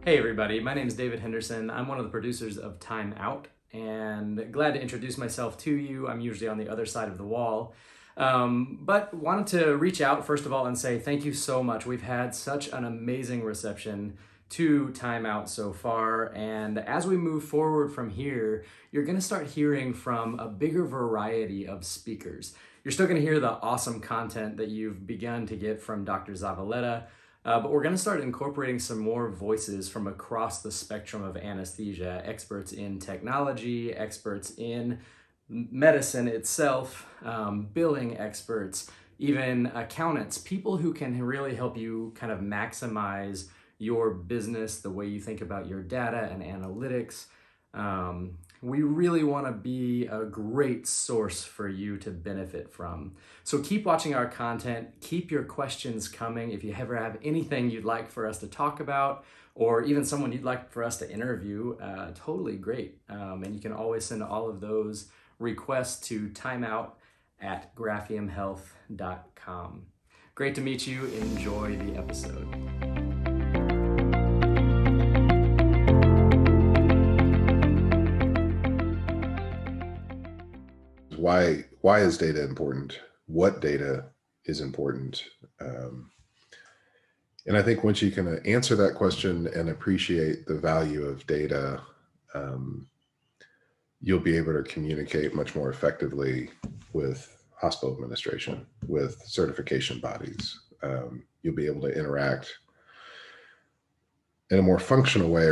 Hey everybody, my name is David Henderson. I'm one of the producers of Time Out and glad to introduce myself to you. I'm usually on the other side of the wall. But wanted to reach out first of all and say thank you so much. We've had such an amazing reception to Time Out so far. And as we move forward from here, you're going to start hearing from a bigger variety of speakers. You're still going to hear the awesome content that you've begun to get from Dr. Zavaleta. But we're going to start incorporating some more voices from across the spectrum of anesthesia, experts in technology, experts in medicine itself, billing experts, even accountants, people who can really help you kind of maximize your business, the way you think about your data and analytics. We really want to be a great source for you to benefit from. So keep watching our content, keep your questions coming. If you ever have anything you'd like for us to talk about, or even someone you'd like for us to interview, totally great. And you can always send all of those requests to timeout@graphiumhealth.com. Great to meet you. Enjoy the episode. Why is data important? What data is important? And I think once you can answer that question and appreciate the value of data, you'll be able to communicate much more effectively with hospital administration, with certification bodies. You'll be able to interact in a more functional way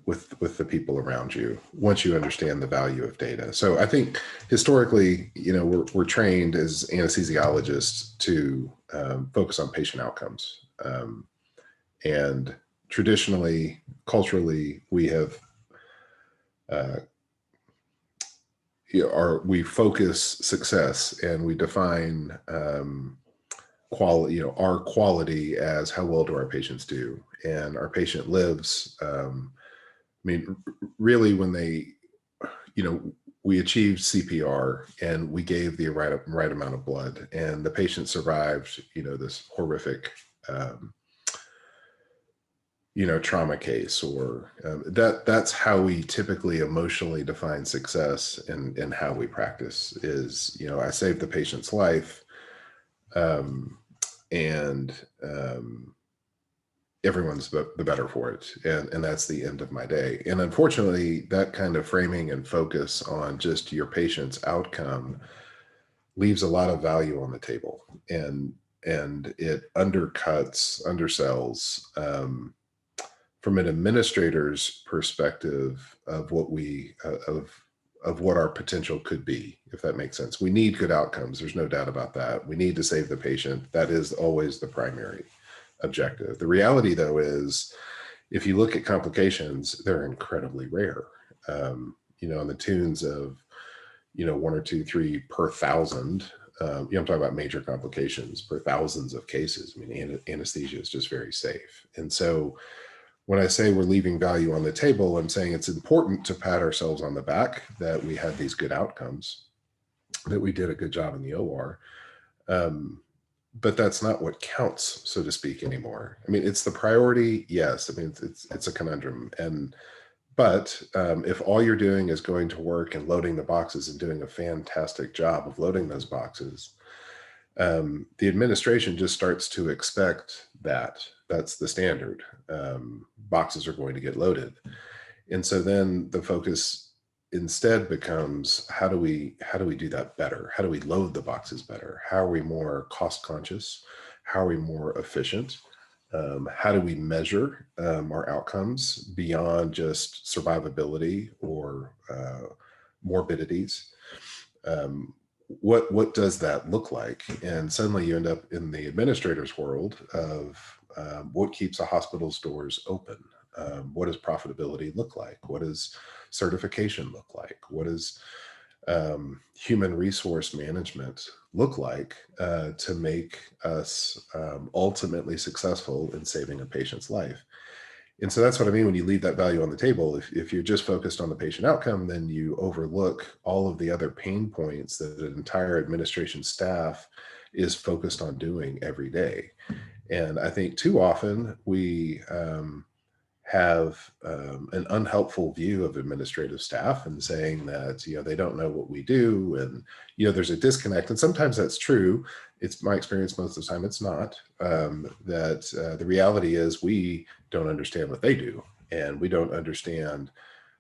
with the people around you once you understand the value of data. So I think historically, we're trained as anesthesiologists to focus on patient outcomes, and traditionally, culturally, we have we focus success and we define quality, our quality as how well do our patients do, and our patient lives. Really, when we achieved CPR and we gave the right amount of blood, and the patient survived, this horrific, trauma case, or that's how we typically emotionally define success, and how we practice is, I saved the patient's life. And everyone's the better for it. And that's the end of my day. And unfortunately, that kind of framing and focus on just your patient's outcome leaves a lot of value on the table. And it undersells, from an administrator's perspective of what our potential could be, if that makes sense. We need good outcomes. There's no doubt about that. We need to save the patient. That is always the primary objective. The reality, though, is if you look at complications, they're incredibly rare, in the tunes of, 1 or 2, 3 per thousand. I'm talking about major complications per thousands of cases. Anesthesia is just very safe. And so when I say we're leaving value on the table, I'm saying it's important to pat ourselves on the back that we had these good outcomes, that we did a good job in the OR. But that's not what counts, so to speak, anymore. It's the priority, yes. It's a conundrum. But if all you're doing is going to work and loading the boxes and doing a fantastic job of loading those boxes, the administration just starts to expect that that's the standard. Boxes are going to get loaded. And so then the focus instead becomes, how do we do that better? How do we load the boxes better? How are we more cost conscious? How are we more efficient? How do we measure our outcomes beyond just survivability or morbidities? What does that look like? And suddenly you end up in the administrator's world of what keeps a hospital's doors open. What does profitability look like? What does certification look like? What does human resource management look like to make us ultimately successful in saving a patient's life? And so that's what I mean when you leave that value on the table. If you're just focused on the patient outcome, then you overlook all of the other pain points that an entire administration staff is focused on doing every day. And I think too often we have an unhelpful view of administrative staff and saying that, they don't know what we do. And, there's a disconnect. And sometimes that's true. It's my experience most of the time. It's not. That the reality is we don't understand what they do. And we don't understand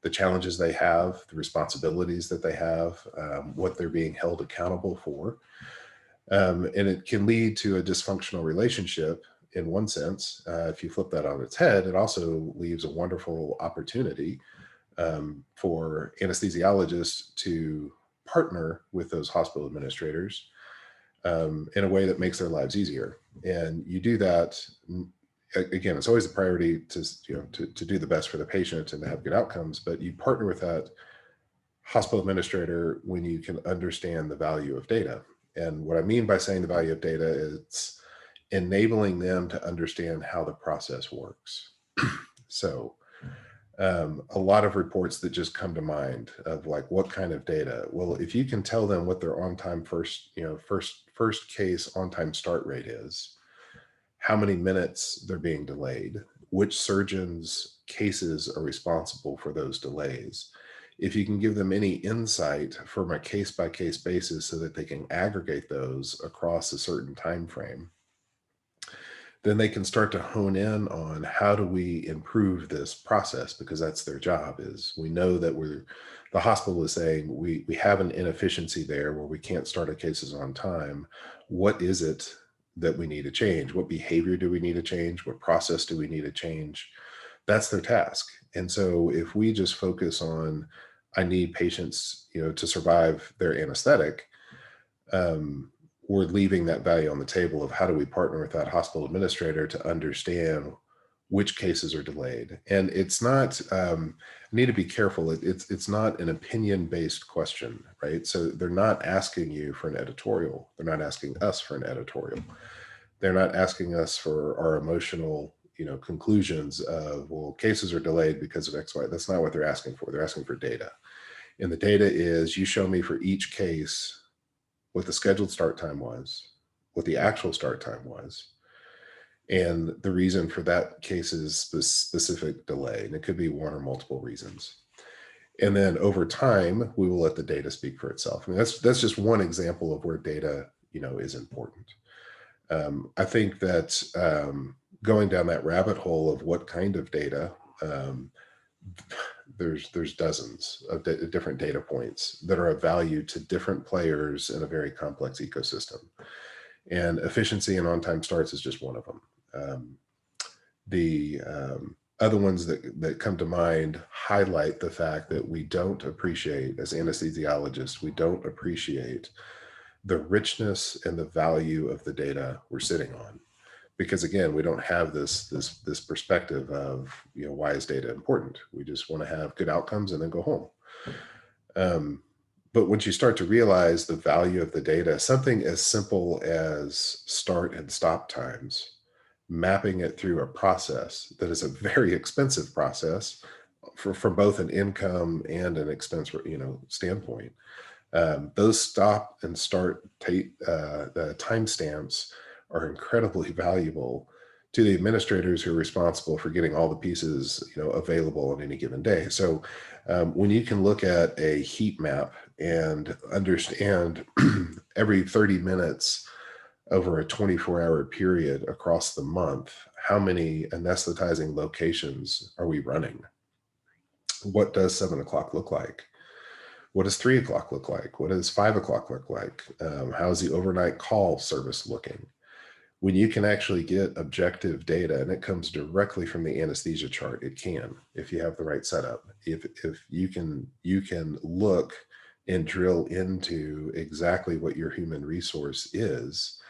the challenges they have, the responsibilities that they have, what they're being held accountable for. And it can lead to a dysfunctional relationship in one sense. If you flip that on its head, it also leaves a wonderful opportunity for anesthesiologists to partner with those hospital administrators in a way that makes their lives easier. And you do that. Again, it's always a priority to do the best for the patient and to have good outcomes, but you partner with that hospital administrator when you can understand the value of data. And what I mean by saying the value of data is enabling them to understand how the process works. So a lot of reports that just come to mind of like, what kind of data? Well, if you can tell them what their on-time first case on-time start rate is, how many minutes they're being delayed, which surgeons' cases are responsible for those delays. If you can give them any insight from a case-by-case basis so that they can aggregate those across a certain time frame, then they can start to hone in on how do we improve this process, because that's their job. Is we know that the hospital is saying we have an inefficiency there where we can't start our cases on time. What is it that we need to change? What behavior do we need to change? What process do we need to change? That's their task. And so if we just focus on, I need patients, to survive their anesthetic, we're leaving that value on the table of how do we partner with that hospital administrator to understand which cases are delayed. And it's not, I need to be careful. It's not an opinion-based question, right? So they're not asking you for an editorial. They're not asking us for an editorial. They're not asking us for our emotional, conclusions of, well, cases are delayed because of X, Y. That's not what they're asking for. They're asking for data. And the data is, you show me for each case what the scheduled start time was, what the actual start time was, and the reason for that case's specific delay. And it could be one or multiple reasons. And then over time, we will let the data speak for itself. I mean, that's just one example of where data, is important. I think that going down that rabbit hole of what kind of data, there's dozens of different data points that are of value to different players in a very complex ecosystem. And efficiency and on-time starts is just one of them. The other ones that come to mind highlight the fact that we don't appreciate, as anesthesiologists, we don't appreciate the richness and the value of the data we're sitting on. Because again, we don't have this perspective of, why is data important? We just want to have good outcomes and then go home. But once you start to realize the value of the data, something as simple as start and stop times, mapping it through a process that is a very expensive process from both an income and an expense, standpoint. Those stop and start the timestamps are incredibly valuable to the administrators who are responsible for getting all the pieces, available on any given day. So when you can look at a heat map and understand every 30 minutes over a 24-hour period across the month, how many anesthetizing locations are we running? What does 7 o'clock look like? What does 3 o'clock look like? What does 5 o'clock look like? How's the overnight call service looking? When you can actually get objective data, and it comes directly from the anesthesia chart, it can, if you have the right setup. If you can look and drill into exactly what your human resource is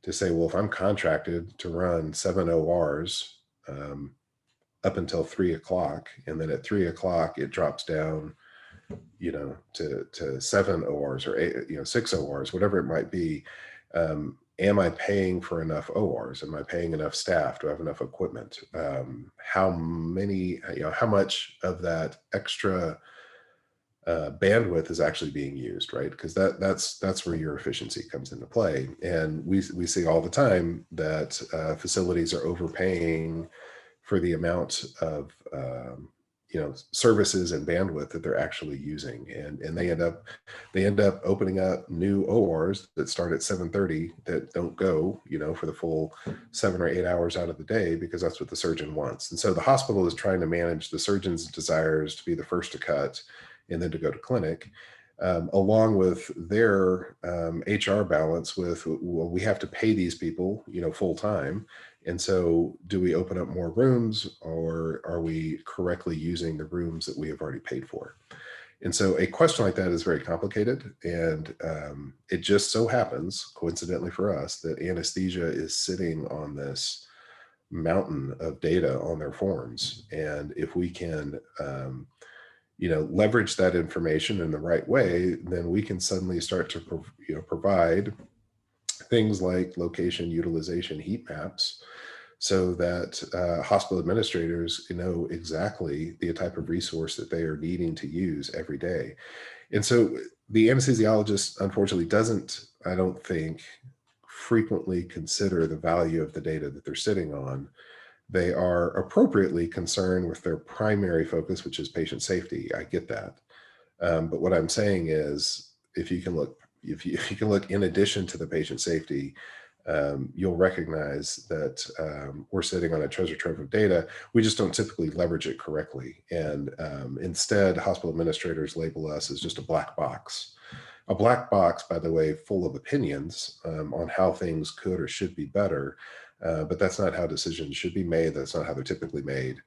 to say, well, if I'm contracted to run 7 ORs up until 3 o'clock, and then at 3 o'clock it drops down, to 7 ORs or 8, 6 ORs, whatever it might be. Am I paying for enough ORs? Am I paying enough staff? Do I have enough equipment? How much of that extra bandwidth is actually being used, right? Because that's where your efficiency comes into play. And we see all the time that facilities are overpaying for the amount of services and bandwidth that they're actually using, and they end up opening up new ORs that start at 7:30 that don't go for the full 7 or 8 hours out of the day, because that's what the surgeon wants. And so the hospital is trying to manage the surgeon's desires to be the first to cut and then to go to clinic, along with their HR balance with, well, we have to pay these people full time. And so, do we open up more rooms, or are we correctly using the rooms that we have already paid for? And so, a question like that is very complicated. And it just so happens, coincidentally for us, that anesthesia is sitting on this mountain of data on their forms. And if we can, leverage that information in the right way, then we can suddenly start to provide things like location utilization heat maps, so that hospital administrators know exactly the type of resource that they are needing to use every day. And so the anesthesiologist, unfortunately, doesn't, I don't think, frequently consider the value of the data that they're sitting on. They are appropriately concerned with their primary focus, which is patient safety. I get that. But what I'm saying is, if you can look in addition to the patient safety, you'll recognize that we're sitting on a treasure trove of data. We just don't typically leverage it correctly. And instead, hospital administrators label us as just a black box. A black box, by the way, full of opinions on how things could or should be better. But that's not how decisions should be made. That's not how they're typically made.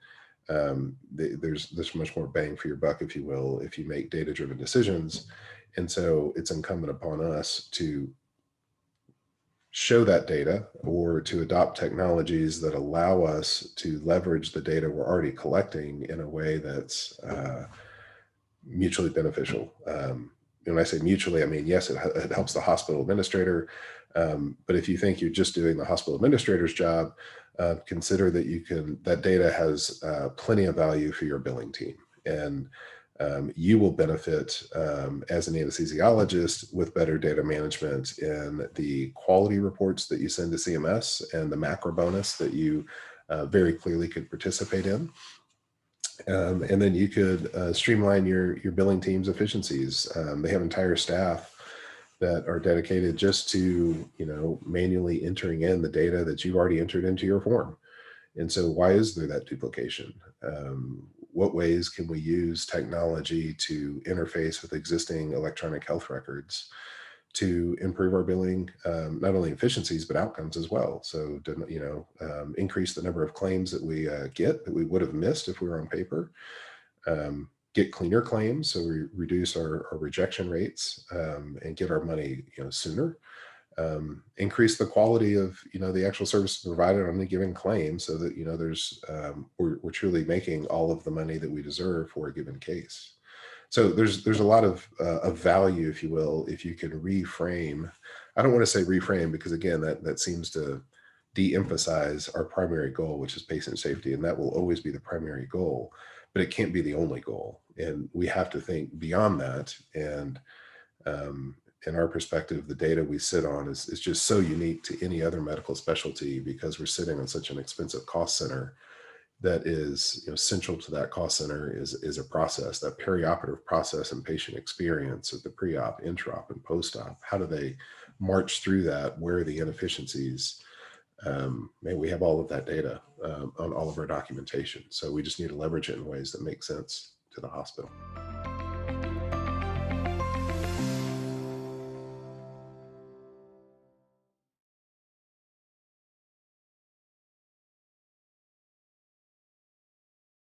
There's much more bang for your buck, if you will, if you make data-driven decisions. And so it's incumbent upon us to show that data, or to adopt technologies that allow us to leverage the data we're already collecting in a way that's mutually beneficial. When I say mutually, I mean, yes, it helps the hospital administrator. But if you think you're just doing the hospital administrator's job, consider that data has plenty of value for your billing team. And you will benefit as an anesthesiologist with better data management in the quality reports that you send to CMS, and the macro bonus that you very clearly could participate in. And then you could streamline your billing team's efficiencies. They have entire staff that are dedicated just to manually entering in the data that you've already entered into your form. And so, why is there that duplication? What ways can we use technology to interface with existing electronic health records to improve our billing, not only efficiencies but outcomes as well? So, to increase the number of claims that we get that we would have missed if we were on paper. Get cleaner claims, so we reduce our rejection rates, and get our money sooner. Increase the quality of the actual service provided on any given claim, so that we're truly making all of the money that we deserve for a given case. So there's a lot of value, if you will, if you can reframe. I don't want to say reframe, because again, that seems to de-emphasize our primary goal, which is patient safety, and that will always be the primary goal, but it can't be the only goal, and we have to think beyond that. And in our perspective, the data we sit on is just so unique to any other medical specialty, because we're sitting on such an expensive cost center. That is central to that cost center is a process, that perioperative process and patient experience, of the pre-op, intra-op, and post-op. How do they march through that? Where are the inefficiencies? We have all of that data on all of our documentation, so we just need to leverage it in ways that make sense to the hospital.